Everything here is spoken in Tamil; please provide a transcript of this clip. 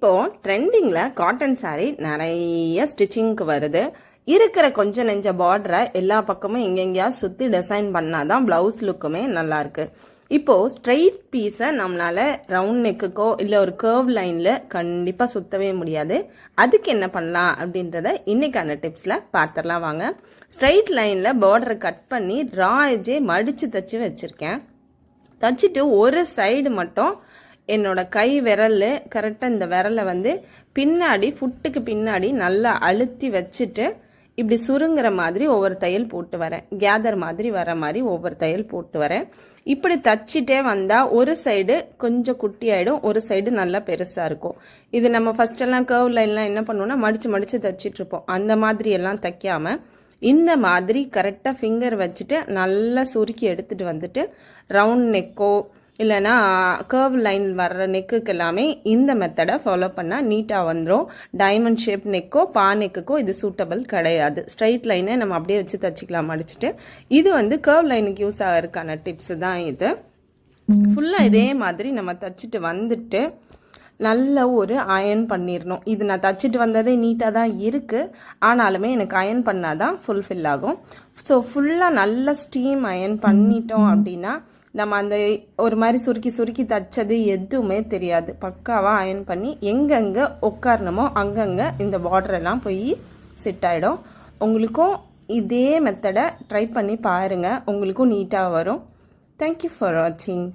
இப்போ ட்ரெண்டிங்ல காட்டன் சாரீ நிறைய ஸ்டிச்சிங்க்கு வருது. இருக்கிற கொஞ்சம் நெஞ்ச பார்டரை எல்லா பக்கமும் எங்கெங்கயா சுத்தி டிசைன் பண்ணாதான் பிளவுஸ் லுக்குமே நல்லா இருக்கு. இப்போ ஸ்ட்ரெயிட் பீஸை நம்மளால ரவுண்ட் நெக்குக்கோ இல்லை ஒரு கர்வ் லைன்ல கண்டிப்பா சுத்தவே முடியாது. அதுக்கு என்ன பண்ணலாம் அப்படின்றத இன்னைக்கான டிப்ஸ்ல பார்த்துடலாம் வாங்க. ஸ்ட்ரெயிட் லைன்ல பார்டரை கட் பண்ணி ரா எஜ்ஜே மடிச்சு தச்சு வச்சிருக்கேன். தச்சுட்டு ஒரு சைடு மட்டும் என்னோட கை விரல் கரெக்டாக இந்த விரலை பின்னாடி ஃபுட்டுக்கு பின்னாடி நல்லா அழுத்தி வச்சுட்டு இப்படி சுருங்குற மாதிரி ஒவ்வொரு தையல் போட்டு வரேன். கேதர் மாதிரி வர மாதிரி ஒவ்வொரு தையல் போட்டு வரேன். இப்படி தச்சிட்டே வந்தால் ஒரு சைடு கொஞ்சம் குட்டி ஆகிடும், ஒரு சைடு நல்லா பெருசாக இருக்கும். இது நம்ம ஃபஸ்ட்டெல்லாம் கர்வ் லைன்லாம் என்ன பண்ணுவோம்னா மடித்து மடித்து தச்சிட்டு இருப்போம். அந்த மாதிரி எல்லாம் தைக்காமல் இந்த மாதிரி கரெக்டாக ஃபிங்கர் வச்சுட்டு நல்லா சுருக்கி எடுத்துகிட்டு வந்துட்டு ரவுண்ட் நெக்கோ இல்லைனா கர்வ் லைன் வர்ற நெக்குக்கு எல்லாமே இந்த மெத்தடை ஃபாலோ பண்ணால் நீட்டாக வந்துடும். டைமண்ட் ஷேப் நெக்கோ பா நெக்குக்கோ இது சூட்டபிள் கிடையாது. ஸ்ட்ரைட் லைனை நம்ம அப்படியே வச்சு தச்சுக்கலாம் மடிச்சுட்டு. இது கர்வ் லைனுக்கு யூஸ் ஆகிறதுக்கான டிப்ஸ் தான் இது. ஃபுல்லாக இதே மாதிரி நம்ம தச்சுட்டு வந்துட்டு நல்ல ஒரு அயன் பண்ணிடணும். இது நான் தச்சுட்டு வந்ததே நீட்டாக தான் இருக்குது, ஆனாலுமே எனக்கு அயன் பண்ணால் தான் ஃபுல்ஃபில் ஆகும். ஸோ ஃபுல்லாக நல்லா ஸ்டீம் அயன் பண்ணிட்டோம் அப்படின்னா நம்ம அந்த ஒரு மாதிரி சுருக்கி சுருக்கி தச்சது எதுவுமே தெரியாது. பக்காவாக அயன் பண்ணி எங்கெங்கே உட்காரணுமோ அங்கங்கே இந்த பார்டரெல்லாம் போய் செட் ஆகிடும். உங்களுக்கும் இதே மெத்தடை ட்ரை பண்ணி பாருங்கள், உங்களுக்கும் நீட்டாக வரும். தேங்க்யூ ஃபார் வாட்சிங்.